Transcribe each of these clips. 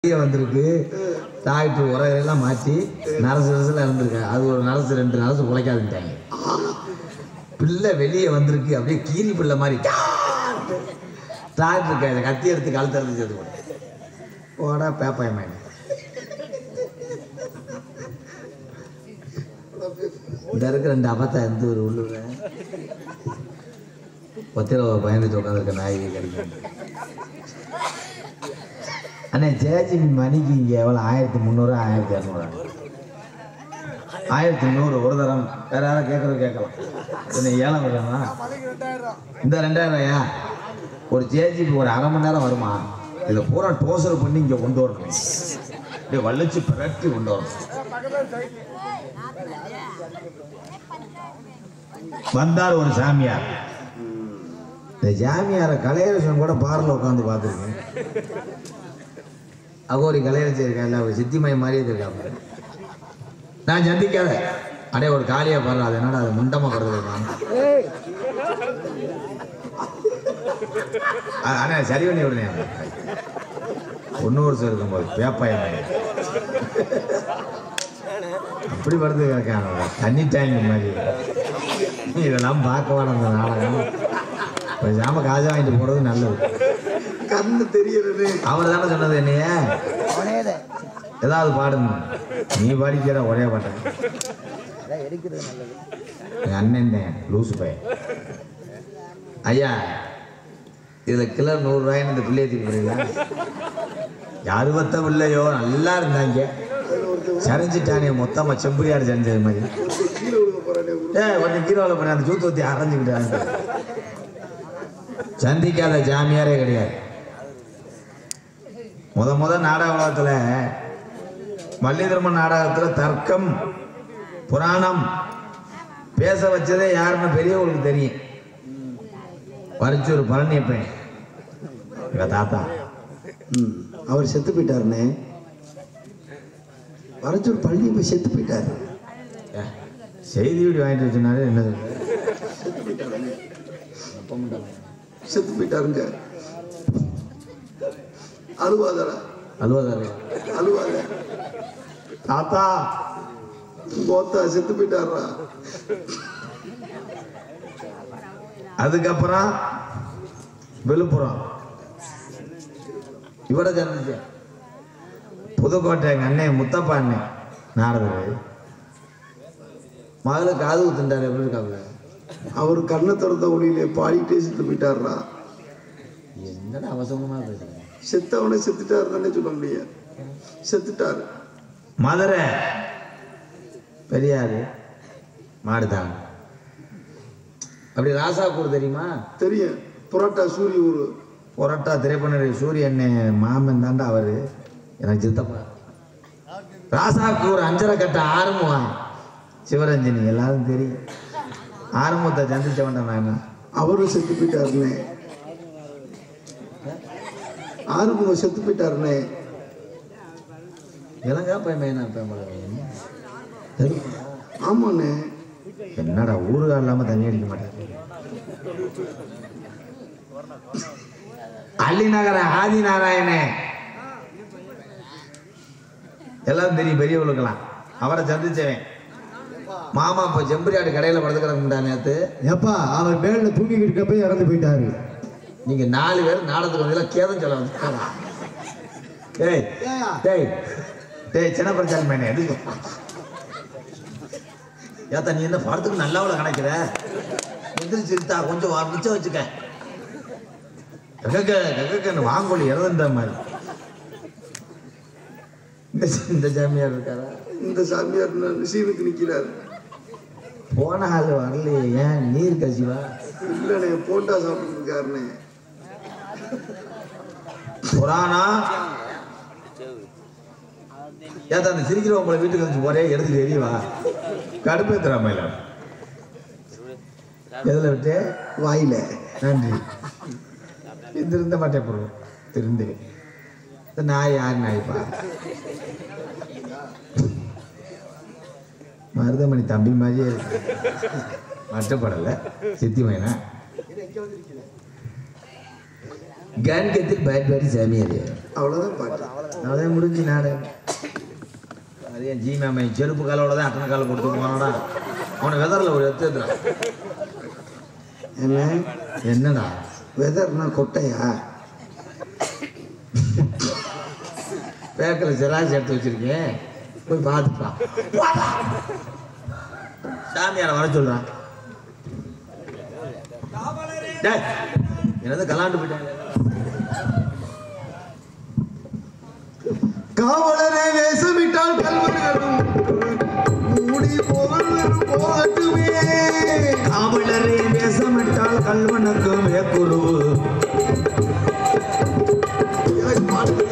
வந்திருக்கு. டாக்டர் உரையெல்லாம் மாற்றி நரசு இருந்திருக்காங்க. அது ஒரு நரசு 2 நரசு குலைக்காதுட்டாங்க. பிள்ளை வெளியே வந்திருக்கு, அப்படியே கீரி பிள்ளை மாதிரி டாக்டருக்கு கத்தி எடுத்து கழுத்து அறுத்து போடா பேப்பாயமா. இந்த இருக்க 2 அப்பத்தா எந்த ஒரு உள்ளுங்க ஒத்தையில் பயந்துட்டு உட்காந்துருக்க நாய் கிடைக்கும். அண்ணே சேச்சி மணிக்கு இங்கே எவ்வளோ 1300 1200 1300 ஒரு தரம். வேற யாராவது கேட்கறது கேட்கலாம். என்ன ஏலம் வருமா? இந்த 2000 ஒரு சேச்சிக்கு ஒரு அரை மணி நேரம் வருமா? இதில் பூரா டோசர் பண்ணி இங்கே கொண்டு வரணும். இப்படியே வலிச்சு பிரட்டி கொண்டு வரணும். வந்தார் ஒரு சாமியார். இந்த சாமியாரை கலையரசன் கூட பார்ல உட்காந்து பார்த்துருக்கேன். அகோரி கலையரசி இருக்கா, இல்லை ஒரு சித்திமய மாதிரியே இருக்காங்க. நான் சந்திக்காத அடே ஒரு காலியா பாடுறா, அது என்னடா அது முண்டமா படுறது. ஆனா சரி பண்ணி விடுனே 1 வருஷம் இருக்கும்போது பேப்பாயம் அப்படி படுத்து கேட்கான தண்ணி டேங்க் மாதிரி. இதெல்லாம் பார்க்க வேணும். அந்த நாடகம் பேசாம காசை வாங்கிட்டு போறது நல்லது. கண்ணு தெரியுறது. அவர் தானே சொன்னது என்னைய ஏதாவது பாடுங்க. நீ பாடிக்கிற ஒரே பாட்டேன். அண்ணன் லூசு பையன். ஐயா இதுல கிலோ 100 ரூபாய்ன்னு இந்த பிள்ளைய தூக்கிடுறீங்களா? யாரு பத்த பிள்ளையோ நல்லா இருந்தாங்க, சரிஞ்சிட்டானே மொத்தமா செம்புரியாடு செஞ்சது மாதிரி. கொஞ்சம் கீரோவில் பண்ணி அந்த சூத்து ஊற்றி அரைஞ்சுக்கிட்டாங்க. சந்திக்காத ஜாமியாரே கிடையாது. முத நாடக உலகத்துல வள்ளிதர்மன் நாடகத்துல தர்க்கம் புராணம் பேச வச்சதே யாருன்னு பெரியவங்களுக்கு தெரியும். வரிச்சூர் பழனியப்பன் எங்க தாத்தா. அவர் செத்து போயிட்டாருண்ணே. வரச்சூர் பழனியப்பன் செத்து போயிட்டாரு. செய்தி வீடு வாங்கிட்டு வச்சுனாரு. என்னது செத்து போயிட்டாருங்க. அழுவாதார அழுவாத தாத்தா கோத்தா செத்து போயிட்டாரா. அதுக்கப்புறம் விழுப்புரம் இவட சந்திச்ச புதுக்கோட்டை எங்க அண்ணன் முத்தப்பா அண்ணன் நாரதர் மகள காது ஊத்துட்டாரு. எப்படி இருக்காப்ல? அவர் கண்ணை திறந்த ஒளியிலே பாடிட்டே செத்து போயிட்டாரா. என்னடா அவசரமா பேசுறேன். செத்தவனை செத்துட்டாரு தானே சொல்ல முடியாது. செத்துட்டாரு. மதுரை பெரியாரு மாடுதான். அப்படி ராசாப்பூர் தெரியுமா? தெரியும். புரோட்டா சூரிய ஊர். புரோட்டா திரைப்பட சூரியன் மாமன் தாண்டா அவரு. எனக்கு சித்தப்பா. ராசாப்பூர் 5 கட்ட ஆறுமுகம் சிவரஞ்சனி எல்லாரும் தெரியும். ஆறுமுகத்தை சந்திச்ச வேண்டாம். நான் அவரும் செத்து போயிட்டாருண்ணே. ஆறுமுகம் செத்து போயிட்டாருண்ணே. இளங்கா பையன் ஆமாண்ணே. என்னடா ஊருகா இல்லாம தண்ணி அடிக்க மாட்டாரு. அள்ளிநகர ஆதி நாராயணே எல்லாம் தெரியும் பெரியவர்களுக்கெல்லாம். அவரை சந்திச்சவன் மாமா. இப்ப செம்பரியாடு கடையில படுத்துக்கிறா நேத்து. எப்பா அவர் மேல தூங்கிக்கிட்டு இருக்கப்ப இறந்து போயிட்டாரு. நீங்க 4 பேர் நாடகத்துக்கு வந்தீங்களா? கேதம் சொல்ல வந்து டேய் டேய் டேய் சின்ன பிரச்சாரம் மேனே எதுக்கு ஏத்தா நீ என்ன படத்துக்கு நல்லாவில் கணக்கிற? எந்திரிச்சிருத்தா கொஞ்சம் மிச்சம் வச்சுக்க. வாங்கொழி இறந்த மாதிரி. இந்த சாமியார் இருக்காரா? இந்த சாமியார் சீனுக்கு நிக்கிறாரு. போன ஆள் வரலையே. ஏன் நீர் கசிவா? இல்லண்ணே போண்டா சாப்பிட்டு இருக்காருண்ணே. புராணா ஏத்தா அந்த சிரிக்கிறவங்க உங்களை வீட்டுக்கு வந்து போறே எடுத்துட்டு எரியவா கடுப்பேத்துறாம எதுல விட்டு வாயில. நன்றி. இருந்த மாட்டே போடுவோம் திருந்து. நாய் யார் நாய்ப்பா? மருதமணி தம்பி மாதிரியே இருக்கு. மட்டப்படலை சித்தி மைனா. கண்கத்தில் பயன்பாடி சாமியார் அவ்வளவுதான் பாட்டு. அதே முடிஞ்சு நாடகம். அது என் ஜி மேமை செருப்பு காலோட தான் அத்தனை காலம் கொடுத்து போனாடா. அவனை வெதரில் ஒரு எடுத்துறான். என்ன என்னடா வெதர்னா கொட்டையா? பேக்கில் ஜெராக்ஸ் எடுத்து வச்சிருக்கேன், போய் பார்த்துப்பான். சாமியாரை வர சொல்றான். என்னது கலாண்டு போயிட்டாங்க. காவலரை வேஷமிட்டால் கல்வர்களும் மூடி போகட்டுமே. காவலரை வேஷமிட்டால் கல்வனுக்கும் வேக்குருவு.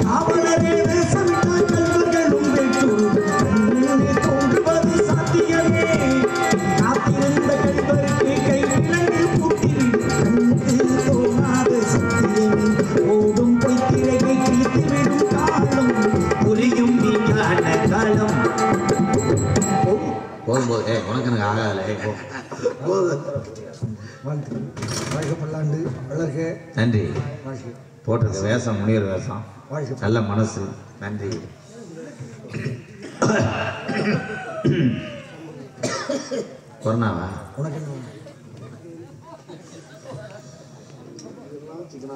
காவலரை வேஷமிட்டால் கல்வர்களும் வேக்குருவு. தோன்றுவது சாத்தியமே. காத்திருந்த கல்வருக்கு கை விலங்கு பூட்டிவிடும். தோணாத சத்தியமே. ஓடும் பொய்த்திரையை கிழித்துவிடும் காலம். புரியும் நீங்கான காலம். போகும்போது உனக்கு எனக்கு ஆகாத. வாழ்க பல்லாண்டு வளர்க. நன்றி. வாழ்க போட்டிருக்க வேஷம் முனிவர் வேஷம், வாழ்க. நல்ல மனசு. நன்றி. கொரோனாவா உனக்கு என்ன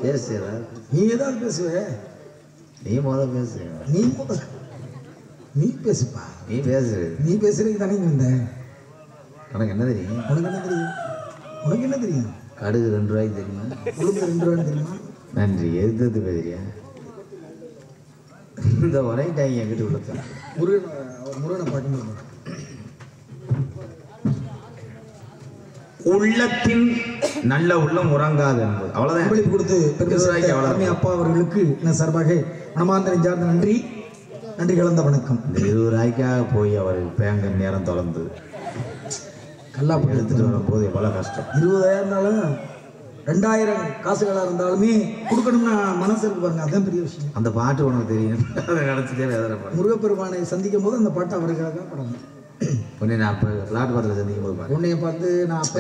பேசு. நீ ஏதாவது பேசுவே. நீ பேசு. நீ பேசுப்பா. நீ பேசு. நீ பேசுறதுக்கு தானே வந்தேன். உனக்கு என்ன தெரியும்? உனக்கு என்ன தெரியும்? உனக்கு என்ன தெரியும்? கடுகு 2 ரூபாய்க்கு தெரியுமா? உளுந்து 2 ரூபான்னு தெரியுமா? நன்றி. எது பேசுறியா? இந்த ஒரே டைம் என்கிட்ட உள்ளது. முருகனை பார்க்கணும். உள்ளத்தின் நல்ல உள்ளம் உறங்காது என்பது அவ்வளவுதான். அன்பளிப்பு கொடுத்து பெருமை அப்பா அவர்களுக்கு என்ன சார்பாக மனமார்ந்த சார்ந்த நன்றி. நன்றி கலந்த வணக்கம். இந்த 20 ரூபாய்க்காக போய் அவர் பேங்க நேரம் தொடர்ந்து கல்லா எடுத்துட்டு வரும்போது எவ்வளவு கஷ்டம். 20,000 இருந்தாலும் 2000 காசுகளா இருந்தாலுமே கொடுக்கணும்னா மனசு இருக்கு பாருங்க. அதான் பெரிய விஷயம். அந்த பாட்டு உனக்கு தெரியும். அதை நினைச்சதே வேதனை. முருகப்பெருமானை சந்திக்கும் போது அந்த பாட்டு அவருக்காக படணும். உன்னை நான் இப்போ பிளாட் பாத்திரம் சந்திக்கும் போது பாரு. உன்னைய பார்த்து நான் அப்ப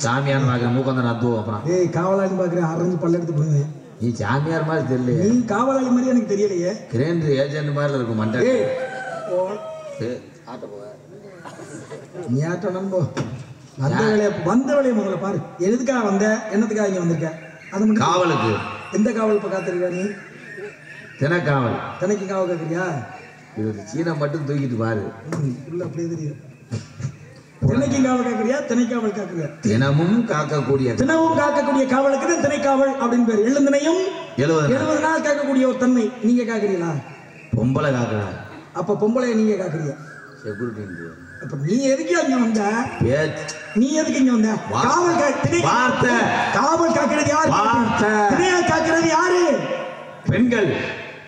சாமியார் பார்க்குறேன், மூக்கந்த நத்துவோம். அப்புறம் ஏய் காவலாளி பார்க்குறேன், அரைஞ்சு பல்ல எடுத்து போடுவேன். நீ சாமியார் மாதிரி தெரியலையே. நீ காவலாளி மாதிரி எனக்கு தெரியலையே. கிரேண்டர் ஏஜென்ட் மாதிரி இருக்கும் மண்டை. ஏய் ஆட்ட போவ நீ ஆட்டம் நம்போ. வந்த வேலையை முதல்ல பாரு. எதுக்காக வந்த, என்னத்துக்காக இங்க வந்திருக்க? அது மட்டும் காவலுக்கு. எந்த காவல் இப்ப காத்திருக்கா நீ? தினக்காவல். தினைக்கு காவல் காக்குறியா? இது சீனை மட்டும் தூக்கிட்டு பாரு. உள்ள அப்படியே தெரியும். தினைக்கு காவல் காக்குறியா, தினைக்காவல் காக்குறியா? தினமும் காக்கக்கூடிய, தினமும் காக்கக்கூடிய காவலுக்கு தான் தினைக்காவல் அப்படின்னு பேரு. எழுந்தினையும் 70 நாள் காக்கக்கூடிய ஒரு தன்மை. நீங்க காக்குறீங்களா? பொம்பளை காக்குறாங்க. அப்ப பொம்பளைய நீங்க காக்குறியா? செக்யூரிட்டி. அப்ப நீ எதுக்கு அங்க வந்த? நீ எதுக்கு இங்க வந்த? காவல் வார்த்தை. காவல் காக்கிறது யாரு? தினையா காக்கிறது யாரு? பெண்கள்.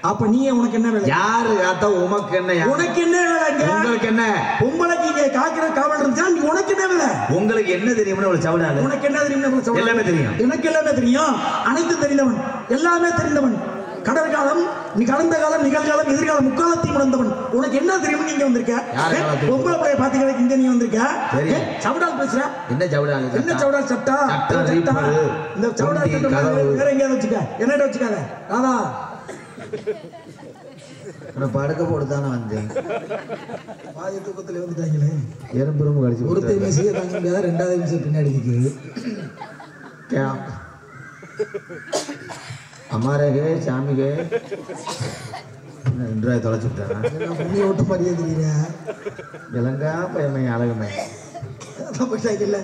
அப்ப நீ உனக்கு என்ன வேலை? யாரு காத்தா உனக்கு என்ன? உனக்கு என்ன வேலை? உங்களுக்கு என்ன? பொம்பளைக்கு இங்க காக்கிற காவல் இருந்தா நீ உனக்கு என்ன வேலை? உங்களுக்கு என்ன தெரியும்னு ஒரு சவுடாது. உனக்கு என்ன தெரியும்? எல்லாமே தெரியும். எனக்கு எல்லாமே தெரியும். அனைத்து தெரிந்தவன், எல்லாமே தெரிந்தவன். கடற்காலம், நீ கடந்த காலம், நிகழ்காலம், எதிர்காலம், முக்காலத்தையும் உணர்ந்தவன். உனக்கு என்ன தெரியும்? நீங்க வந்திருக்க பொம்பளை பிள்ளைய பாத்துக்கிறதுக்கு இங்க நீ வந்திருக்க. சவுடால் பேசுற. என்ன சவுடால்? என்ன சவுடால்? சட்டா. இந்த சவுடால் சட்டம் வேற எங்கேயாவது வச்சுக்க. என்னட்ட வச்சுக்காத. ராதா படுக்க போட்டுதானே வந்தேன். பாதி தூக்கத்துல வந்துட்டாங்களே. எறும்பு கடிச்சு ஒருத்தையும் மிசிய தாங்க முடியாத, 2வது மிசிய பின்னாடி நிற்கிறது. அம்மாரே சாமிகே 2 ரூபாய் தொலைச்சு விட்டாங்க. முன்னி ஓட்ட மாதிரியே தெரியுறேன். இலங்கா பயமை அழகுமே போயிட்டாங்கல்ல.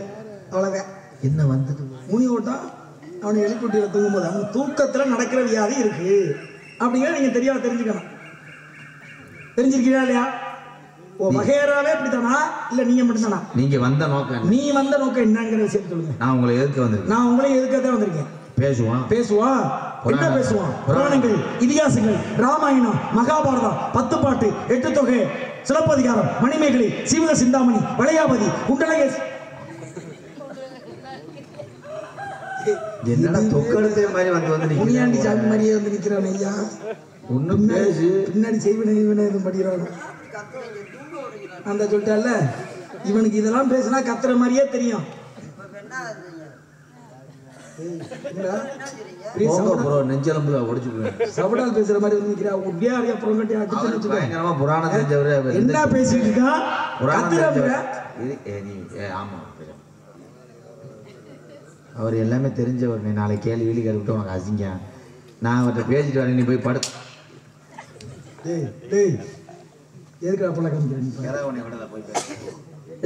அவ்வளோதான். என்ன வந்துட்டு முனி ஓட்டம் அவனை எழுப்பிட்டியில் தூங்கும்போது அவன் தூக்கத்தில் நடக்கிற வியாதி இருக்கு அப்படிங்கிற நீங்க தெரியாத தெரிஞ்சுக்கணும். தெரிஞ்சிருக்கிறா இல்லையா? ஓ வகையறாவே அப்படித்தானா இல்ல நீங்க மட்டும்தானா? நீங்க வந்த நோக்கம், நீ வந்த நோக்கம் என்னங்கிற விஷயம் சொல்லுங்க. நான் உங்களை எதுக்கு வந்திருக்கேன்? நான் உங்களை எதுக்காக வந்திருக்கேன்? பேசுவான். என்ன பேசுவான்? புராணங்கள், இதிகாசங்கள், ராமாயணம், மகாபாரதம், 10 பாட்டு, 8 தொகை, சிலப்பதிகாரம், மணிமேகலை, சீவக சிந்தாமணி, வளையாபதி, குண்டலகே. என்னடா தொக்கெடுத்த மாதிரி வந்து முனியாண்டி சாமி மாதிரியே வந்து நிற்கிறான் ஐயா. ஒன்றும் பேசு. பின்னாடி செய்வன எதுவும் படிக்கிறான். அந்த சொல்லிட்டால இவனுக்கு இதெல்லாம் பேசினா கத்துற மாதிரியே தெரியும். நெஞ்சலம்புல ஒடிச்சு சபடால் பேசுற மாதிரி வந்து நிக்கிறா. உட்டையா அறியா புறங்கட்டி அடிச்சு பயங்கரமா புராணம் தெரிஞ்சவரு என்ன பேசிட்டு இருக்கா? ஆமா அவர் எல்லாமே தெரிஞ்சவர். நீ நாளைக்கு கேள்வி வீடு கேட்டு உனக்கு அசிங்க. நான் அவர்கிட்ட பேசிட்டு வரேன். நீ போய் படு.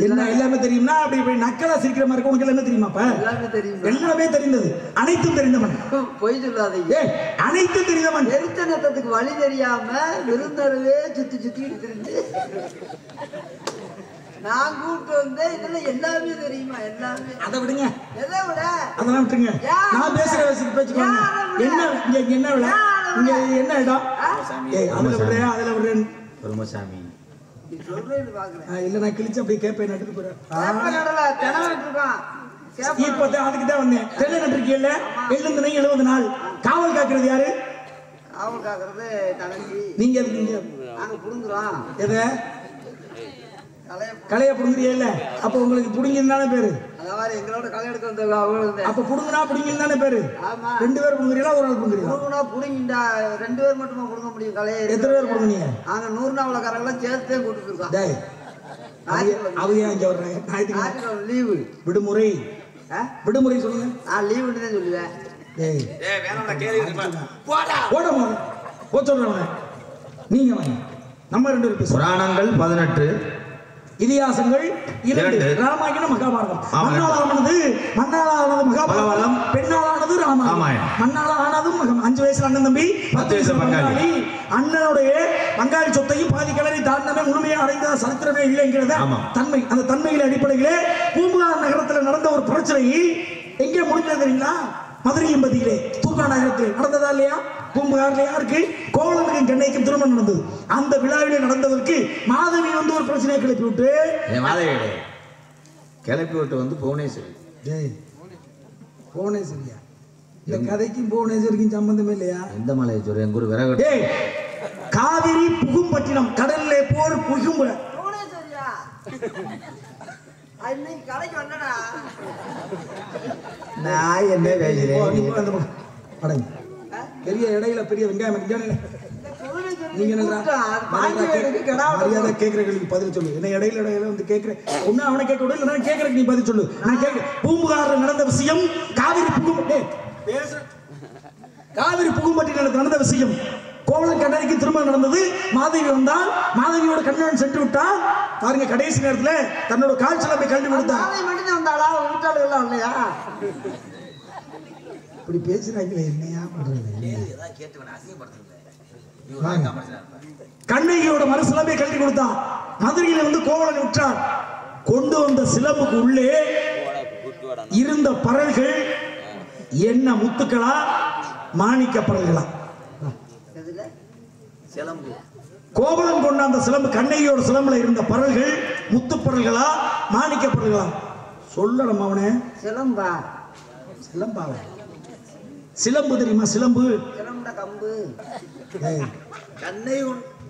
என்ன எல்லாமே தெரியும்னா அப்படி போய் நக்கலா சிரிக்கிற மாதிரி உனக்கு எல்லாமே தெரியுமாப்பா? எல்லாமே தெரிந்தது, அனைத்தும் தெரிந்தவன். பொய் சொல்லாதீங்க. அனைத்தும் தெரிந்தவன். எரித்தனத்துக்கு வழி தெரியாம விருந்தரவே சுத்தி சுத்திட்டு இருந்து நான் கூப்பிட்டு வந்தேன். இதுல எல்லாமே தெரியுமா? எல்லாமே. அதை விடுங்க, எதை விட அதெல்லாம் விட்டுருங்க. நான் பேசுற பேச்சுக்கோங்க. என்ன இங்க என்ன விட இங்க என்ன இடம்? அதுல விடுறேன், அதுல விடுறேன். பெருமசாமி இல்ல நான் கிழிச்சு அப்படியே கேப்பேன். நட்டுட்டு போறேன். இப்பதான் அதுக்கு தான் வந்தேன். தென்னை நட்டிருக்கீல்ல, 70 நாள். காவல் காக்குறது யாரு? காவல் காக்குறது தனஞ்சி. நீங்க எதுக்கு நாங்க புடுங்குறோம். எதை? களைய புடுங்குறியா? இல்ல அப்ப உங்களுக்கு புடுங்கிருந்தானே பேரு. அதாவது எங்களோட களை எடுக்க வந்தவங்க. அப்ப புடுங்குனா புடுங்கிருந்தானே பேரு. 2 பேர் புடுங்குறீங்களா, ஒரு ஆள் புடுங்குறீங்களா? புடுங்குனா புடுங்கிண்டா 2 பேர் மட்டுமா புடுங்க முடியும் களைய? எத்தனை பேர் புடுங்குனீங்க? நாங்க 100 நாவலக்காரங்களாம் சேர்த்தே கூட்டிட்டு இருக்கோம். டேய் அவங்க ஏன் இங்க வர்றாங்க? ஞாயிற்றுக்கிழமை லீவு, விடுமுறை. விடுமுறை சொல்லுங்க. நான் லீவுன்னு தான் சொல்லுவேன். டேய் போட சொல்றேன். நீங்க வாங்க. நம்ம 2 பேர் பேசுறோம். புராணங்கள் 18, இதிகாசங்கள் 2, ராமாயணம் மகாபாரதம். மண்ணாலானது மகாபாரதம், பெண்ணாலானது ராமாயணம். மண்ணாலானது 5 வயசுல அண்ணன் தம்பி, 10 வயசுல பங்காளி. அண்ணனுடைய பங்காளி சொத்தையும் பாதி கிளறி தாண்டமே முழுமையாக அடைந்த சரித்திரமே இல்லைங்கிறத தன்மை. அந்த தன்மையின் அடிப்படையிலே பூம்புகார் நகரத்தில் நடந்த ஒரு பிரச்சனை எங்கே முடிஞ்சது தெரியுங்களா? மதுரை எம்பதியிலே தூக்கா நகரத்தில் நடந்ததா இல்லையா? பூம்புகார்ல யாருக்கு? கோவலனுக்கும் கண்ணைக்கும் திருமணம் நடந்தது. அந்த விழாவிலே நடந்ததற்கு மாதவி வந்து ஒரு பிரச்சனையை கிளப்பி விட்டு வந்து புவனேஸ்வரி. புவனேஸ்வரியா? இந்த கதைக்கும் புவனேஸ்வரிக்கும் சம்பந்தமே இல்லையா? எந்த மலையேஸ்வரி? எங்க ஒரு விறகு காவிரி புகும்பட்டினம் கடல்ல போர் புகும். நான் என்ன பெரிய இடையில பெரிய வெங்காயம் நீங்க மரியாதை கேட்கிற கேள்விக்கு பதில் சொல்லு. என்ன இடையில வந்து கேட்கிறேன். ஒண்ணு அவனை கேட்க விட இல்ல நான் கேட்கறேன், நீ பதில் சொல்லு. நான் கேட்கிறேன். பூம்புகார்ல நடந்த விஷயம் காவிரி புகும்பட்டினத்தில் நடந்த விஷயம். கோவலன் கண்ணனுக்கு திருமணம் நடந்தது. மாதவி வந்தால் மாதவியோட கண்ணன் சென்று விட்டா. பாருங்க, கடைசி நேரத்துல தன்னோட கால் சிலம்பை கல்வி கொடுத்தா. இப்படி பேசுறாங்களே, என்னையா பண்றது? கண்ணகியோட மறு சிலம்பை கல்வி கொடுத்தா. மதுரையில வந்து கோவலன் விட்டார். கொண்டு வந்த சிலம்புக்கு உள்ளே இருந்த பறவைகள் என்ன முத்துக்களா, மாணிக்க பறவைகளா? கோவலன் கொண்ட அந்த சிலம்பு, கண்ணகியோட சிலம்புல இருந்த பறவைகள் முத்து பறவைகளா, மாணிக்க பறவைகளா? சொல்லணும் அவனே. சிலம்பா? சிலம்பாவ? சிலம்பு தெரியுமா? சிலம்பு கம்பு.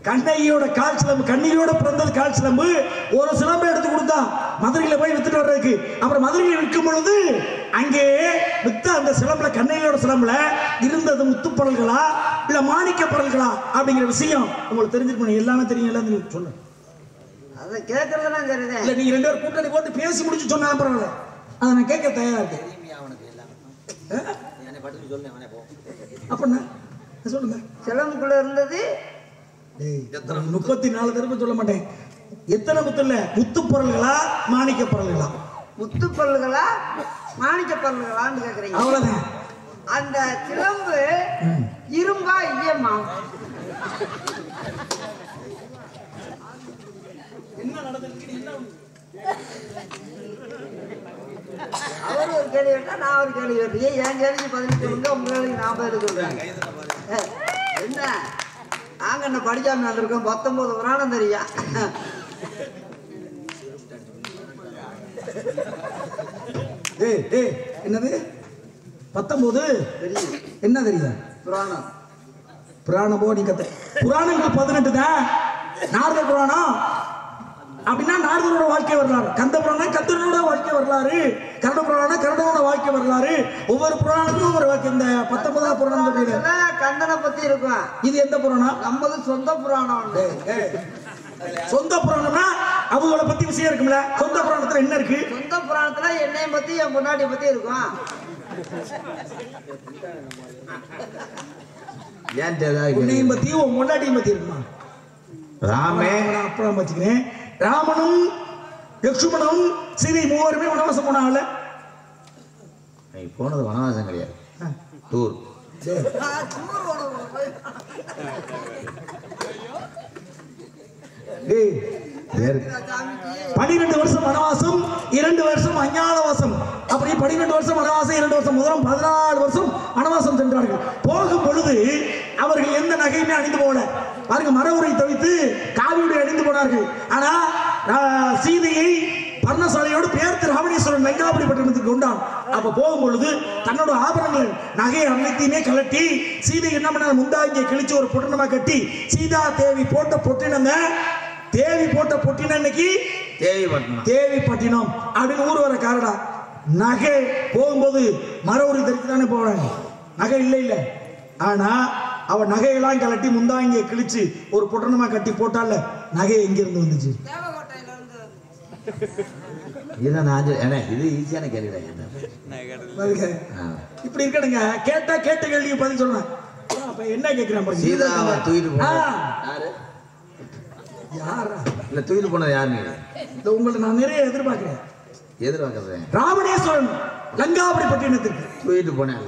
கண்ணகியோட கால் சிலம்பு, கண்ணகியோட பிறந்தது கால் சிலம்பு. ஒரு சிலம்பை எடுத்து கொடுத்தா மதுரையில போய் வித்துட்டு வர்றதுக்கு. அப்புறம் மதுரையில் விற்கும் பொழுது அங்கே வித்த அந்த சிலம்புல, கண்ணகியோட சிலம்புல இருந்தது முத்துப்படல்களா இல்ல மாணிக்க படல்களா அப்படிங்கிற விஷயம் உங்களுக்கு தெரிஞ்சிருக்கணும். எல்லாமே தெரியும், எல்லாம் தெரியும். சொல்லு. அதை கேட்கறதுனா தெரியுது. இல்ல நீங்க 2 பேரும் கூட்டணி போட்டு பேசி முடிச்சு சொன்னா பரவாயில்ல, அதை நான் கேட்க தயாரா இருக்கேன். அப்படின்னா சொல்லுங்க. சிலம்புக்குள்ள இருந்தது 34 தடவை சொல்ல மாட்டேன். எத்தனை முத்து இல்ல, முத்து பொருள்களா மாணிக்க பொருள்களா? முத்து பொருள்களா மாணிக்க பொருள்களான்னு கேக்குறீங்க. அவ்வளவுதான். அந்த சிலம்பு இரும்பா இல்லையம்மா? என்ன நடந்துருக்கு? அவர் ஒரு கேள்வி கேட்டா நான் ஒரு கேள்வி கேட்டேன். என் கேள்விக்கு பதில் சொல்லுங்க, உங்க கேள்விக்கு நான் பதில் சொல்றேன். என்ன நாங்க என்ன படிக்காம வந்திருக்கோம்? 19 புராணம் தெரியும். என்னது 19? என்ன தெரியும்? புராணம். புராணம் போ. நீங்க புராணங்கள் 18 தான். நாரத புராணம் அப்படின்னா நாரதரோட வாழ்க்கை வரலாறு, கந்த புராணம் கந்தனோட வாழ்க்கை வரலாறு, கருட புராணம் கருடனோட வாழ்க்கை வரலாறு. ஒவ்வொரு புராணத்துக்கும் ஒவ்வொரு வாழ்க்கை. இந்த 19ஆம் புராணம் கந்தனை பத்தி இருக்கும். இது எந்த புராணம்? நம்மது சொந்த புராணம். சொந்த புராணம்னா அவங்கள பத்தி விஷயம் இருக்கும்ல. சொந்த புராணத்துல என்ன இருக்கு? சொந்த புராணத்துல என்னைய பத்தி என் முன்னாடி பத்தி இருக்கும். உன்னையும் பத்தி உன் முன்னாடியும் பத்தி இருக்குமா? அப்புறம் வச்சுக்கிறேன். ராமனும் லட்சுமணனும் சீதை மூவருமே வனவாசம் போனாங்கல்ல. போனது வனவாசம் கிடையாது, டூர். 12 வருஷம் வனவாசம், 2 வருஷம் அஞ்ஞானவாசம். அப்படி 12 வருஷம் வனவாசம், 2 வருஷம் முதலும் 14 வருஷம் வனவாசம் சென்றார்கள். போகும் பொழுது அவர்கள் எந்த நகையுமே அணிந்து போல. பாருங்க, மர உரை தவித்து காவியுடைய அணிந்து போனார்கள். ஆனா சீதையை பர்ணசாலையோடு பேர்த்து ராவணேஸ்வரன் லங்காபுரி பட்டணத்துக்கு கொண்டான். அப்ப போகும் பொழுது தன்னோட ஆபரணங்கள் நகையை அனைத்தையுமே கலட்டி சீதை என்ன பண்ணால் முந்தாங்கியை கிழிச்சு ஒரு பொட்டணமா கட்டி சீதா தேவி போட்ட பொட்டினம், தேவி போட்ட பொட்டினம் இன்னைக்கு தேவி பட்டினம் அப்படின்னு ஊர் வர காரணம். நகை போகும்போது மர உரை தரித்து தானே போறாங்க, நகை இல்லை. ஆனா அவன் நகையெல்லாம் கலட்டி முந்தாங்கியை கிழிச்சு ஒரு பொட்டணமா கட்டி போட்டால நகை எங்கிருந்து வந்துச்சு? இது ஈஸியான கேள்வி. இப்படி இருக்கணுங்க. கேட்ட கேள்விக்கு பதில் சொல்றேன். என்ன கேட்கிறேன்? சீதாவை தூக்கிட்டு தூக்கிட்டு போனது யாருன்னு உங்களை நான் நிறைய எதிர்பார்க்கிறேன். ராவணேஸ்வரன் லங்காபுரி பட்டினத்திற்கு தூக்கிட்டு போனேன்.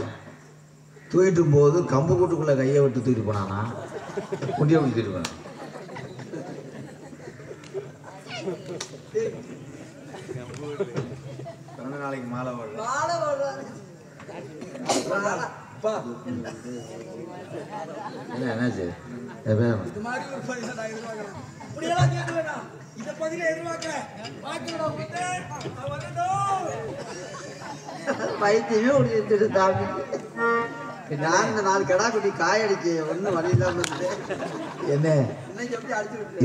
தூக்கிட்டு போது கம்பு கூட்டுக்குள்ள கையை விட்டு தூக்கிட்டு போனானா, குட்டியை விட்டு தூக்கிட்டு போனான். நாளைக்கு மாலை என்னாச்சு? பைத்தியமே முடிஞ்சிட்டு தாமி. நான் இந்த 4 கடா குட்டி காயடிச்சு ஒன்னும் வழி இல்லாம என்ன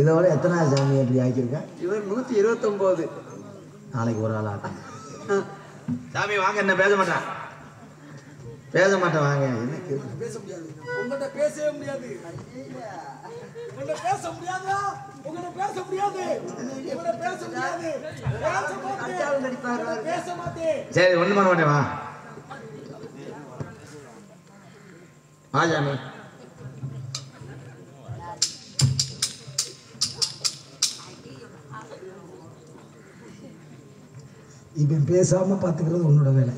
இதோட எத்தனை சாமி எப்படி ஆக்கியிருக்கேன்? இவர் 129. நாளைக்கு ஒரு ஆள் ஆட்டம். சாமி வாங்க, என்ன பேச மாட்டேன் வாங்க. என்ன பேச முடியாது, உங்கள்கிட்ட பேசவே முடியாது. சரி, ஒண்ணு பண்ண மாட்டேன். வா சாமி. இவன் பேசாம பாத்துக்கிறது உன்னோட வேலை.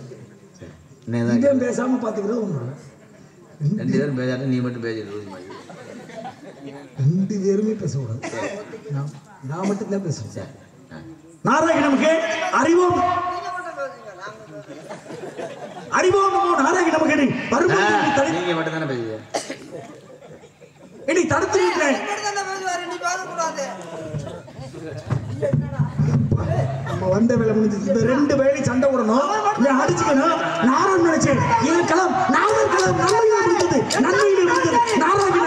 இவன் பேசாம பாத்துக்கிறது உன்னோட. 2 பேரும் பேசாட்ட நீ மட்டும் பேசிட்டு 2 பேருமே பேசக்கூடாது. நான் மட்டும் தான் பேசுறேன். நாராயணமுக்கு அறிவோம் நாராயணமுக்கு நீங்க மட்டும் தானே பேசுறீங்க. தடுத்து நம்ம வந்த வேலை முடிஞ்சு. இந்த 2 வேலையும் சண்டை விடணும், அடிச்சுக்கணும். நாராயணன் நினைச்சேன் இதன் களம் நாராயண நன்மையில முடிந்தது, நன்மையில முடிந்தது. நாராயண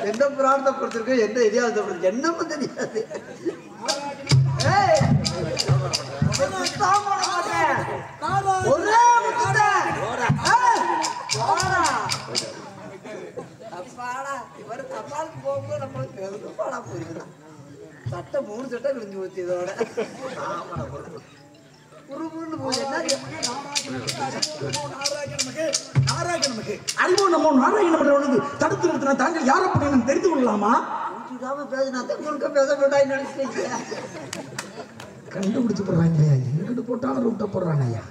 எந்த புராணத்தை பொறுத்திருக்கு, எந்த இதிகாசத்தை பொறுத்திருக்கு என்னமோ தெரியாது. சட்டை 3 சட்டை கிழிஞ்சு போச்சு இதோட. அறிவோம் நம்ம நாராயணன் தடுத்து நிறுத்தின தாங்கள் யாரை பண்ணி தெரிந்து கொள்ளலாமா? கண்டுபிடிச்சு போடுறாங்க. எங்கிட்டு போட்டாலும் ரூட்ட போடுறாங்க. ஐயா,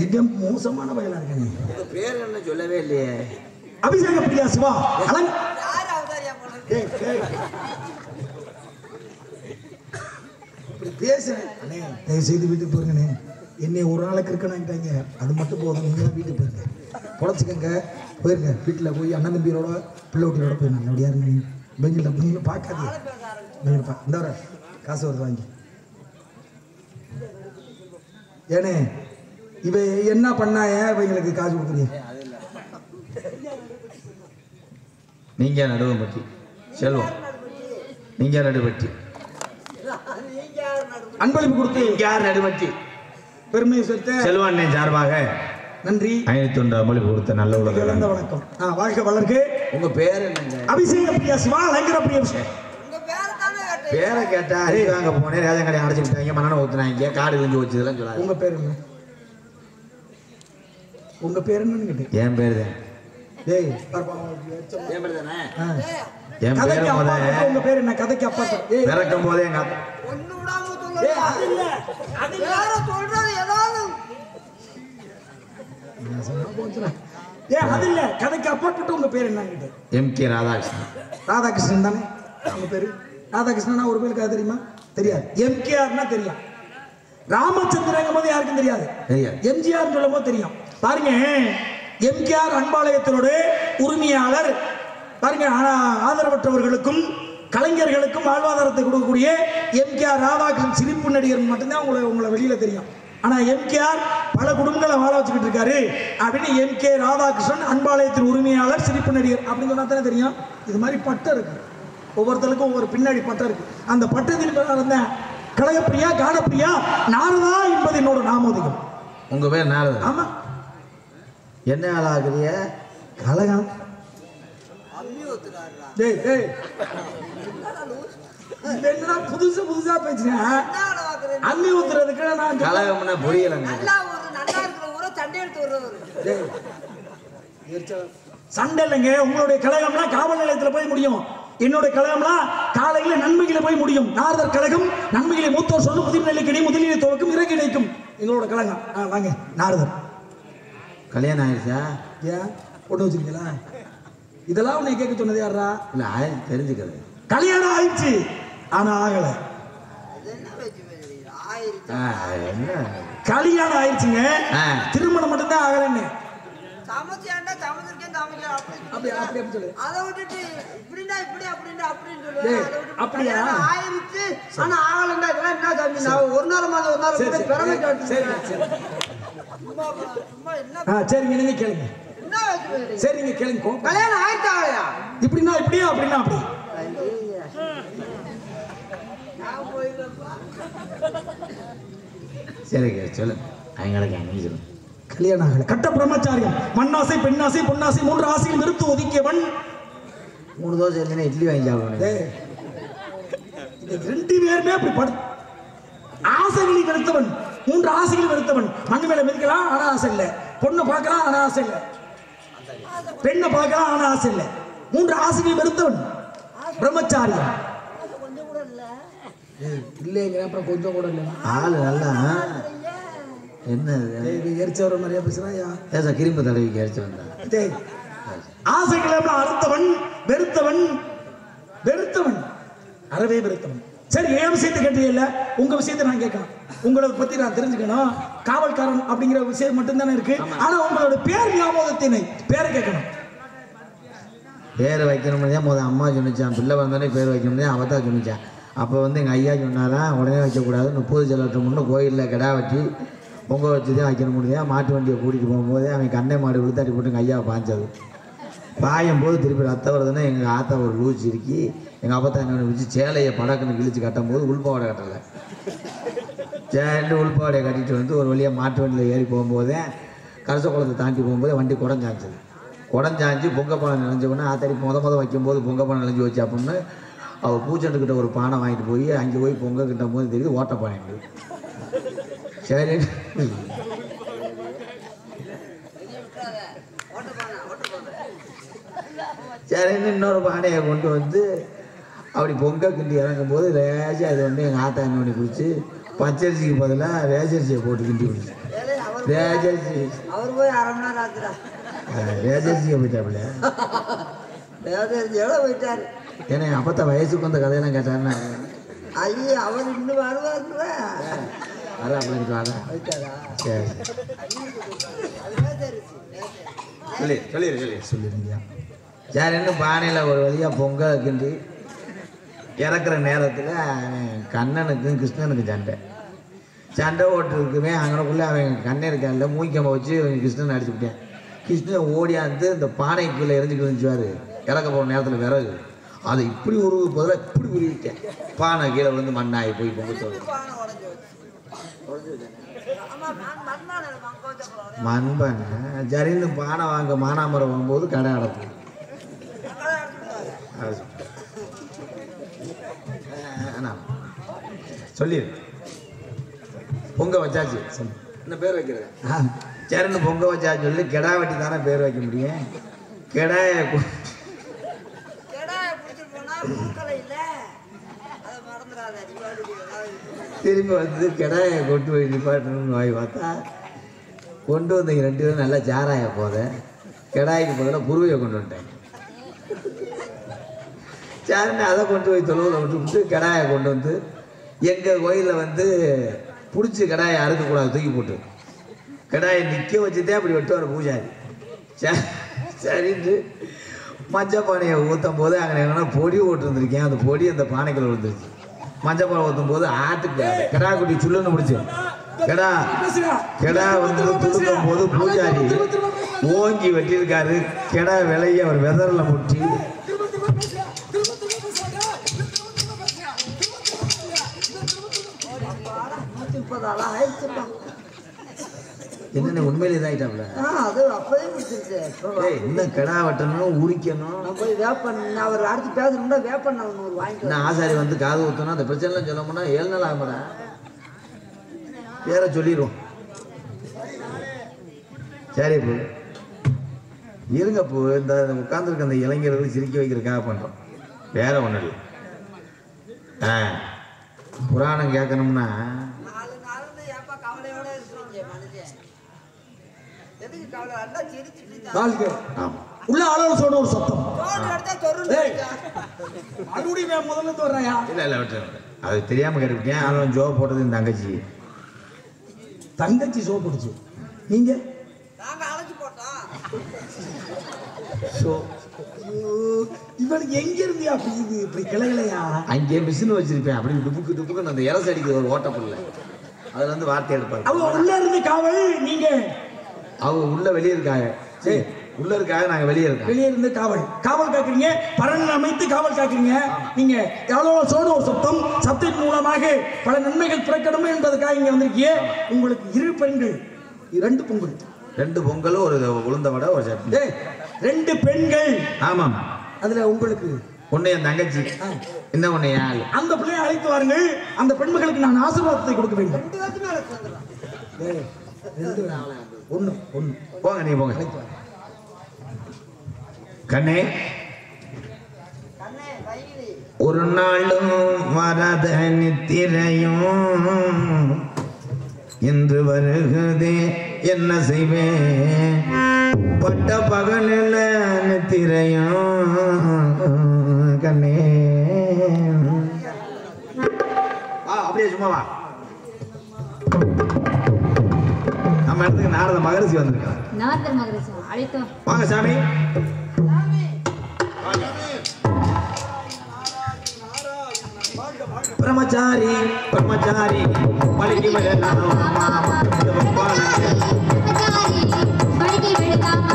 இது மோசமான வயலா இருக்கானே. பேர் என்ன சொல்லவே இல்லையே. அபிஷேக பிரியா சிவா பேசுறேன். தயவு செய்து வீட்டுக்கு போயிருங்கண்ணே. என்னை ஒரு நாளைக்கு இருக்கணும்ட்டாங்க, அது மட்டும் போதும். நீங்க வீட்டுக்கு போயிருங்க, பொழைச்சிக்கங்க. போயிருங்க வீட்டில் போய் அண்ணன் தம்பியோட பிள்ளை ஊட்டியோட போயிருங்க. அப்படியா இருங்க. பெஞ்சில் நீங்களும் பார்க்காதீங்க. இந்த காசு வருது வாங்கி. ஏனே இவ என்ன பண்ணாய இவங்களுக்கு காசு கொடுக்குறீங்க? நீங்க நடுவம்பட்டி செல்வம், நீங்க நடுவட்டி அன்பளிப்பு கொடுத்து யார் நடுவட்டி பெருமையை சேர்த்த செல்வன் சார்பாக நன்றி. 501 அன்பளிப்பு கொடுத்த நல்ல உலக வணக்கம். வாழ்க வளர்க்கு. உங்க பேர் என்னங்க? அபிஷேக பிரியா சிவா அலங்கர பிரியா. பேரை கேட்டா அங்க போனேன், ரேஷன் கடை அடைச்சு விட்டாங்க, மண்ணெண்ணெய் ஊத்துனாங்க, காடு விஞ்சு வச்சதெல்லாம் சொல்லாங்க. உங்க பேர் என்ன? உங்க பேர் என்னன்னு கேட்டேன். என் பேர் தான். டேய் என் பேர் தானே. என் பேர் உங்க பேர் என்ன? கதைக்கு அப்பா பிறக்கும் போதே எங்க அப்பா கதைக்கு அப்பாற்பட்டு உங்க பேர் என்ன? MK ராதாகிருஷ்ணன். ராதாகிருஷ்ணன் தானே உங்க பேரு? ராதாகிருஷ்ணன் ஒரு பேருக்கு தெரியுமா? தெரியாது. MKRனா தெரியும். ராமச்சந்திரன் போது யாருக்கும் தெரியாது. MGR சொல்லும் போது தெரியும். பாருங்க, MKR அன்பாலயத்தினோட உரிமையாளர் பாருங்க, ஆதரவற்றவர்களுக்கும் கலைஞர்களுக்கும் வாழ்வாதாரத்தை கொடுக்கக்கூடிய MKR ராதாகிருஷ்ணன் சிரிப்பு நடிகர் மட்டும்தான் உங்களை வெளியில தெரியும். ஆனா MKR பல குடும்பங்களை வாழ வச்சுக்கிட்டு இருக்காரு அப்படின்னு MK ராதாகிருஷ்ணன் அன்பாலயத்தின் உரிமையாளர் சிரிப்பு நடிகர் அப்படின்னு சொன்னா தானே தெரியும். இது மாதிரி பட்டம் இருக்கு, ஒவ்வொருத்தருக்கும் ஒவ்வொரு பின்னாடி பட்டம் இருக்கு. அந்த பட்டத்தின் இருந்த கழகப்பிரியா கானப்பிரியா நாரதா என்பது என்னோட நாமோதிகம். உங்க பேர் நாரதா? ஆமா. என்ன ஆளாகிறிய? கழகம். டேய் டேய் என்னடா புதுசா புதுசா பேசுறேன். அம்மி ஊத்துறதுக்கு நான் கழகம்னா புரியலங்க. சண்டை இல்லைங்க. உங்களுடைய கழகம்னா காவல் நிலையத்துல போய் முடியும். என்னோட கழகம்னா காலையில நன்மைகளை போய் முடியும். நாரதர் கழகம் நன்மைகளை மூத்தோர் சொல்லு புதிர் நிலைக்கடி முதலீடு துவக்கும் இறக்கி நினைக்கும் எங்களோட கழகம். வாங்க நாரதர். கல்யாணம் ஆயிடுச்சா? ஏன் பொண்ணு வச்சிருக்கீங்களா? இதெல்லாம் உன்னை கேட்க சொன்னது யாரா? இல்ல தெரிஞ்சுக்கிறது. கல்யாணம் ஆயிடுச்சு ஆனா ஆகல. கல்யாணம் ஆயிடுச்சுங்க, திருமணம் மட்டும்தான் ஆகலன்னு. சரிங்க நீங்க கேளுங்க. சரிங்க கேளுங்க. கல்யாணம் ஆயிட்டா இப்படின்னா இப்படியா அப்படின்னா அப்படி. சரி சொல்லுங்க. அவங்களுக்கு அங்கே சொல்லுங்க. கல்யாணம் ஆகல. கட்ட பிரம்மச்சாரியம். மண்ணாசை பெண்ணாசை பொன்னாசை 3 ஆசையில் நிறுத்து ஒதுக்கியவன். 3 தோசை இல்லைன்னா இட்லி வாங்கி சாப்பிடுவேன். 2 பேருமே அப்படி ஆசைகளை வெறுத்தவன். 3 ஆசைகளை வெறுத்தவன். மண்ணு மேல மிதிக்கலாம் ஆனா ஆசை இல்லை. பொண்ணை பார்க்கலாம் ஆனா ஆசை இல்லை. பெண்ணை பார்க்கலாம் ஆனா ஆசை இல்லை. 3 ஆசைகளை வெறுத்தவன் பிரம்மச்சாரியம். இல்லைங்க அப்புறம் கொஞ்சம் கூட இல்லை. ஆளு நல்லா என்ன எரிச்சவர நிறைய பேசுறாயா? கிரும்பு தடவிக்கு எரிச்சு வந்தான். ஆசைகளை அறுத்தவன் வெறுத்தவன் வெறுத்தவன் அறவே வெறுத்தவன். சரி, என் விஷயத்தை கேட்டீங்கல்ல, உங்க விஷயத்தை நான் கேட்கணும். உங்களை பத்தி நான் தெரிஞ்சுக்கணும். காவல்காரன் அப்படிங்கிற விஷயம் மட்டும்தானே இருக்கு. ஆனா உங்களோட பேர் ஞாபகத்தினை பேரை கேட்கணும். பேர் வைக்கணும்னு முதல் அம்மா சொன்னிச்சான். பிள்ளை வந்தோடனே பேர் வைக்கணும்னு அவதான் சொன்னிச்சான். அப்போ எங்கள் ஐயா சொன்னாதான் உடனே வைக்கக்கூடாது. 30 செலவற்ற முன்னே கோயிலில் கிடா வச்சு பொங்கல் வச்சு தான் வைக்கணும் முடியாது. மாட்டு வண்டியை கூட்டிகிட்டு போகும்போதே அவன் கண்ணை மாடு விழுத்தாட்டி போட்டு எங்கள் ஐயாவை பாய்ஞ்சது. பாயும் போது திருப்பி ரத்த வருதுன்னா எங்கள் ஆத்தா ஒரு லூச்சு இருக்கி எங்கள் அப்பா என்ன வச்சு சேலையை படக்குன்னு கிழிச்சு கட்டும் போது உள்பாவடை கட்டலை. சேண்டு உள்பாவடையை கட்டிட்டு வந்து ஒரு வழியாக மாட்டு வண்டியில் ஏறி போகும்போதே கரச குளத்தை தாண்டி போகும்போது வண்டி குடஞ்சாஞ்சது. குடஞ்சாஞ்சு பொங்கப்பானை நினைஞ்சவொன்னே ஆத்தாடி முத வைக்கும்போது பொங்கப்பானை நினைஞ்சு வச்சு அப்படின்னு அவள் பூச்சண்டுக்கிட்ட ஒரு பானை வாங்கிட்டு போய் அங்கே போய் பொங்க கிட்ட போது தெரியுது ஓட்டப்பானை. சரி சரின்னு இன்னொரு பானையை கொண்டு வந்து அப்படி பொங்க கிண்டி இறங்கும் போது ரேஜா அது வந்து எங்கள் ஆத்தா என்ன பண்ணி குடிச்சு பச்சரிசிக்கு பதிலாக ரேஜரிசியை போட்டு கிண்டி குடிச்சு ரேஜரிசி அவர் போய் 1/2 மணி நேரம் ஆகுதா? ரேஜரிசியை போயிட்டாப்புல. போயிட்டாரு. ஏன்னா அப்பத்த வயசுக்கு வந்த கதையெல்லாம் கேட்டாருன்னா ஐயா அவர் இன்னும் வருவாருன்ற வரா அப்படின்ட்டு வாங்க. சரி சொல்லிருந்தியா? சரி இன்னும் பானையில் ஒரு வழியாக பொங்கல் கிண்டி இறக்குற நேரத்தில் கண்ணனுக்கும் கிருஷ்ணனுக்கும் சண்டை. சண்டை ஓட்டுருக்குமே அங்கனக்குள்ளே அவன் கண்ணே இருக்கான்ல மூய்க்கம்ப வச்சு கிருஷ்ணன் அடிச்சு விட்டேன். கிருஷ்ணன் ஓடியாந்து இந்த பானைக்குள்ளே எரிஞ்சுக்கிட்டு இருந்துச்சுவார். இறக்க போகிற நேரத்தில் விறகு அதை இப்படி உருவு பதிலாக இப்படி உருவிட்டேன். பானை கீழே வந்து மண்ணாகி போய் பொங்கல் மண்பானை சரின்னு பானை வாங்க மானாமரம் வரும்போது கடை அடைப்போம். சொல்லிடு பொங்க வச்சாச்சு என்ன பேர் வைக்கிறது சரின்னு பொங்க வச்சாச்சு சொல்லி கெடா வெட்டி தானே பேர் வைக்க முடியும். கெடாய திரும்பி வந்து கெடாயை கொண்டு போய் நிப்பாட்டணும்னு வாங்கி பார்த்தா கொண்டு வந்தீங்க 2 பேரும் நல்லா சாராய போத கெடாய்க்கு பதிலாக குருவையை கொண்டு வந்துட்டேன். சரின்னு அதை கொண்டு போய் தொழுவில் விட்டு கெடாயை கொண்டு வந்து எங்கள் கோயிலில் வந்து பிடிச்சி கடாயை அறுக்கக்கூடாது தூக்கி போட்டு கடாயை நிற்க வச்சுதே அப்படி வெட்டுவார் பூஜாரி. சரின்ட்டு மஞ்சள் பானையை ஊற்றும் போது அங்கே எங்கன்னா பொடி ஓட்டுருந்துருக்கேன். அந்த பொடி அந்த பானைக்குள்ள விழுந்துருச்சு. மஞ்சள் பானை ஊற்றும் போது ஆட்டுக்கு கெடா குட்டி சுள்ளுன்னு முடிச்சு கெடா வந்து துடுக்கும் போது பூஜாரி ஓங்கி வெட்டியிருக்காரு. கெடா விலையை அவர் வெதரில் முட்டி என்ன உண்மையில இதாயிட்டாப்ல. அது அப்பவே முடிச்சிருச்சு. இன்னும் கெடா வெட்டணும் உரிக்கணும். போய் வேப்பன் அவர் அடுத்து பேசணும்னா வேப்பன் ஒரு வாங்கி ஆசாரி வந்து காது ஊற்றணும். அந்த பிரச்சனைலாம் சொல்ல போனா 7 நாள் ஆகுமாடா பேரை சொல்லிடுவோம். சரி பூ இருங்க பூ இந்த உட்காந்துருக்க அந்த இளைஞர்கள் சிரிக்க வைக்கிறதுக்காக பண்றோம். வேற ஒன்றும் இல்லை. புராணம் கேட்கணும்னா உள்ள ஆலோசோட ஒரு சத்தம் முதல்ல தோறாயா இல்ல அது தெரியாம கேட்டுக்கிட்டேன். ஆளும் ஜோ போட்டது இந்த தங்கச்சி சோ போட்டுச்சு. நீங்க இவனுக்கு எங்க இருந்தியா இப்படி கிளைகளையா அங்கே மிஷின் வச்சிருப்பேன். அப்படி டுப்புக்கு டுப்புக்கு அந்த இலசை அடிக்கிற ஒரு ஓட்டப்புள்ள அதுல இருந்து வார்த்தை எடுப்பாங்க. அவங்க உள்ள இருந்து காவல் நீங்க அவங்க உள்ள வெளியே இருக்காங்க. சரி உள்ள இருக்காங்க நாங்க வெளியே இருக்கோம். வெளியே இருந்து காவல் காக்கிறீங்க. பரண் அமைத்து காவல் காக்கிறீங்க. நீங்க எவ்வளோ சோடு ஒரு சத்தத்தின் மூலமாக பல நன்மைகள் பிறக்கணும் என்பதற்காக இங்க வந்திருக்கீங்க. உங்களுக்கு 2 பெண்கள் 2 பொங்கல் 2 பொங்கல் ஒரு உளுந்த வடை ஒரு சட்னி 2 பெண்கள். ஆமாம். அதுல உங்களுக்கு ஒண்ணு என் தங்கச்சி என்ன ஒண்ணு யாரு அந்த பிள்ளையை அழைத்து வாருங்கள். அந்த பெண்மகளுக்கு நான் ஆசீர்வாதத்தை கொடுக்க வேண்டும். ஒண்ணு போங்க நீ போங்க. கண்ணே ஒரு நாளும் வரத நித்திரையும் இன்று வருகுதே என்ன செய்வேன் பட்ட பகலில் நித்திரையும் கண்ணே அப்படியே சும்மாவா நம்ம இடத்துக்கு நாரத மகரிஷி வந்திருக்காங்க. நாரதர் மகரிஷி அழைத்தோம். வாங்க சாமி. பிரம்மச்சாரி பிரம்மச்சாரி பலிக்கு விடலாம் பலிக்கு விடலாம்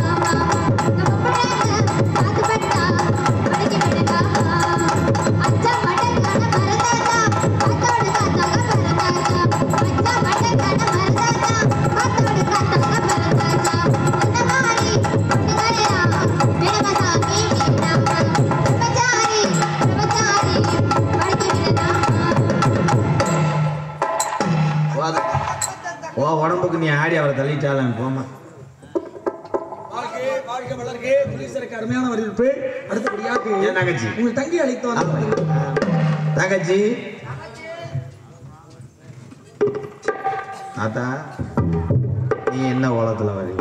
உடம்புக்கு நீ ஆடி அவரை தள்ளிட்டாலும் போமா. அருமையான வரவேற்பு. அடுத்தபடியாக என் தங்கச்சி உங்கள் தங்கி அழைத்து தங்கச்சி ஆத்தா நீ என்ன ஓலத்துல வரி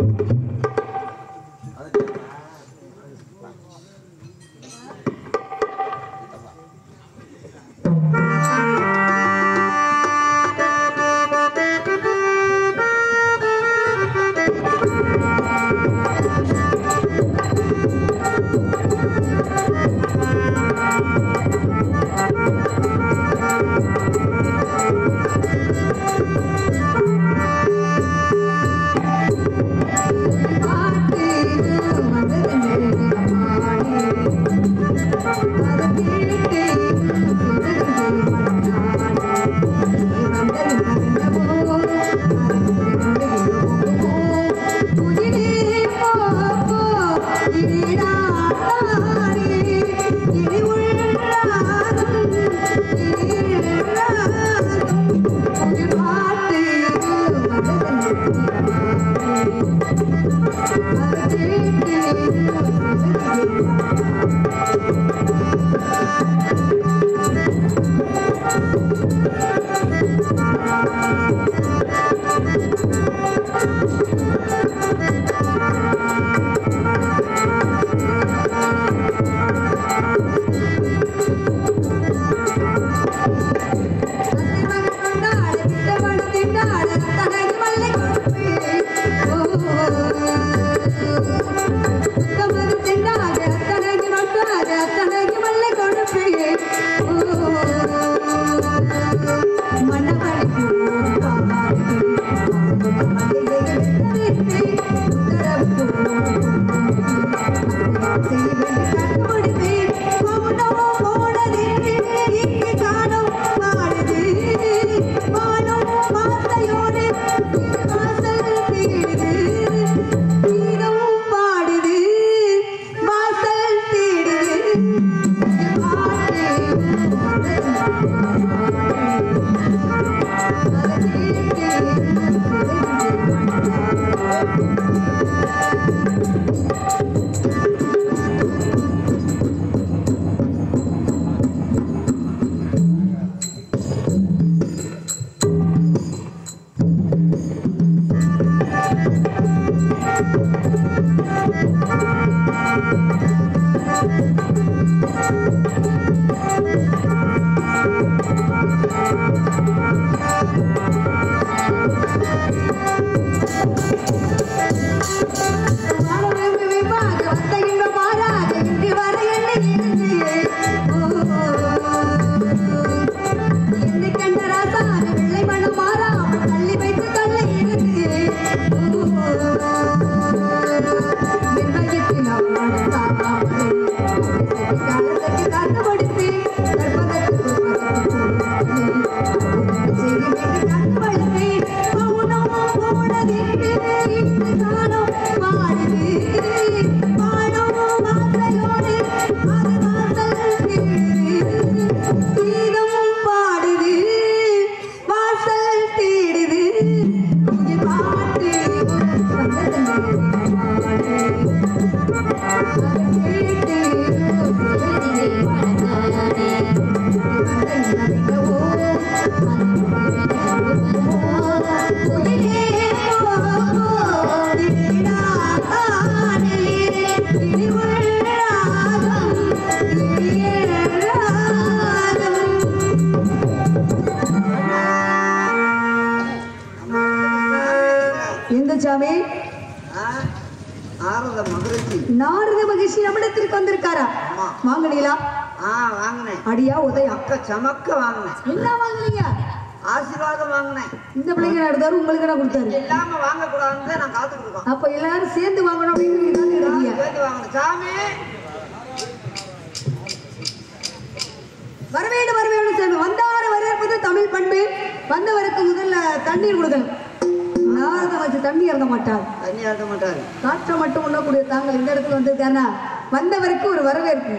சாமி நாரத மகரிஷி நாரத மகிழ்ச்சி நம்மிடத்திற்கு வந்திருக்காரா? வாங்கினீங்களா? வாங்கினேன். அடியா உதயா அக்க சமக்க வாங்கினேன். என்ன வாங்குனீங்க? ஆசீர்வாதம் வாங்கினேன். இந்த பிள்ளைங்க நடந்தாரு, உங்களுக்கு என்ன கொடுத்தாரு? எல்லாம வாங்க கூடாதுன்னு நான் காத்துக்கிட்டு இருக்கோம். அப்ப எல்லாரும் சேர்ந்து வாங்கணும் அப்படின்னு காத்துக்கிட்டு சேர்ந்து வாங்கணும். சாமி வரவேண்டு வரவேண்டு சாமி. வந்தார வரவேற்பது தமிழ் பண்பு. வந்தவருக்கு முதல்ல தண்ணீர் கொடுக்கணும். நாரத வச்சு தண்ணி இறங்க மாட்டார், தண்ணி இறங்க மாட்டாரு. காற்றை மட்டும் உண்ணக்கூடிய தாங்கள் இந்த இடத்துக்கு வந்திருக்காருன்னா வந்தவருக்கு ஒரு வரவேற்பு.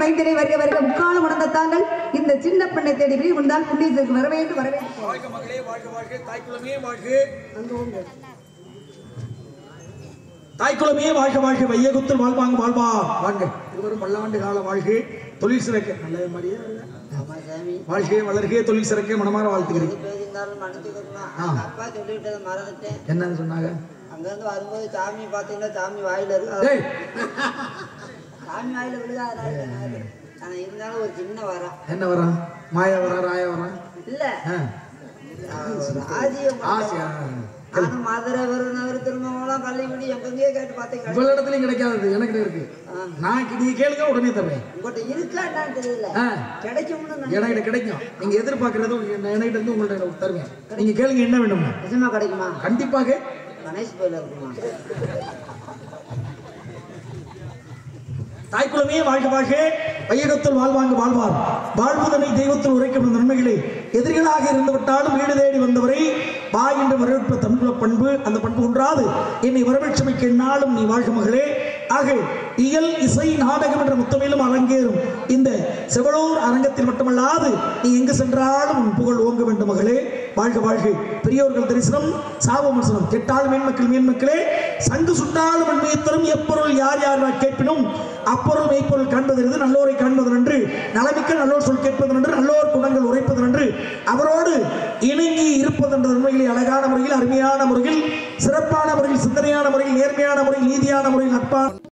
மைந்தனை வருக வருக முக்காலம் உணர்ந்த தாங்கள் இந்த சின்ன பெண்ணை தேடி போய் உண்டால் புண்ணியத்திற்கு வர வேண்டும் வர வேண்டும். வாழ்க மகளே, வாழ்க வாழ்க. தாய்க்குளமே வாழ்க. தாய்க்குளமே வாழ்க வாழ்க. வையகுத்தில் வாழ்வாங்க வாழ்வா வாங்க. இருவரும் பல்லாண்டு கால வாழ்க. தொழில் சிறக்க நல்ல மாதிரியே வாழ்க்கை வளர்கே தொழில் சிறக்க மனமாற வாழ்த்துக்கிறேன். அப்பா சொல்லிவிட்டதை மறந்துட்டேன். என்னன்னு சொன்னாங்க? அங்கிருந்து வரும்போது சாமி பாத்தீங்கன்னா சாமி வாயில இருக்கு. சாமி வாயில விழுகாது. ஆனா இருந்தாலும் ஒரு சின்ன வரம். என்ன வரம்? மாயா வரம், ராயா வரம் இல்ல மதுரை விருதுநகர் திருமங்கலம் கள்ளிக்குடி எங்கெங்கேயோ கேட்டு பார்த்தேன். இவ்வளவு இடத்துலயும் கிடைக்காது. எனக்கு இருக்கு. நான் நீங்க கேளுங்க, உடனே தர்றேன். உங்கள்கிட்ட இருக்கா என்னன்னு தெரியல. கிடைக்கும்னு என்கிட்ட கிடைக்கும். நீங்க எதிர்பார்க்கறது என்கிட்ட இருந்து உங்கள்ட்ட தருவேன். நீங்க கேளுங்க என்ன வேணும். நிஜமா கிடைக்குமா? கண்டிப்பாக. கணேஷ் கோயில இருக்குமா? தாய்க்குளமே வாழ்க வாழ்க. வையகத்தில் வாழ்வாங்க வாழ்வார். வாழ்வதனை தெய்வத்தில் உரைக்கும் நன்மைகளை எதிரிகளாக இருந்து விட்டாலும் வீடு தேடி வந்தவரை வா என்று வரவேற்ப தமிழ பண்பு. அந்த பண்பு ஒன்றாது என்னை வரவேற்றமைக்கு என்னாலும் நீ வாழ்க மகளே. ஆக இயல் இசை நாடகம் என்ற முத்தமையிலும் அரங்கேறும் இந்த செவலூர் அரங்கத்தில் மட்டுமல்லாது நீ எங்கு சென்றாலும் உன் புகழ் ஓங்க வேண்டும் மகளே. வாழ்க வாழ்க. பெரியோர்கள் தரிசனம், சாப விமர்சனம். கெட்டால் மேன்மக்கள் மேன்மக்களே. சங்கு சுட்டாலும் அண்மையத்தரும் எப்பொருள் யார் யார் கேட்பினும் அப்பொருள் மெய்ப்பொருள் காண்பது நல்லோரை காண்பது நன்று. நலமிக்க நல்லோர் சொல் கேட்பது நன்று. நல்லோர் குணங்கள் உரைப்பது நன்று. அவரோடு இணங்கி இருப்பது என்ற உண்மைகளை அழகான முறையில், அருமையான முறையில், சிறப்பான முறையில், சிந்தனையான முறையில், நேர்மையான முறையில், நீதியான முறையில், நட்பான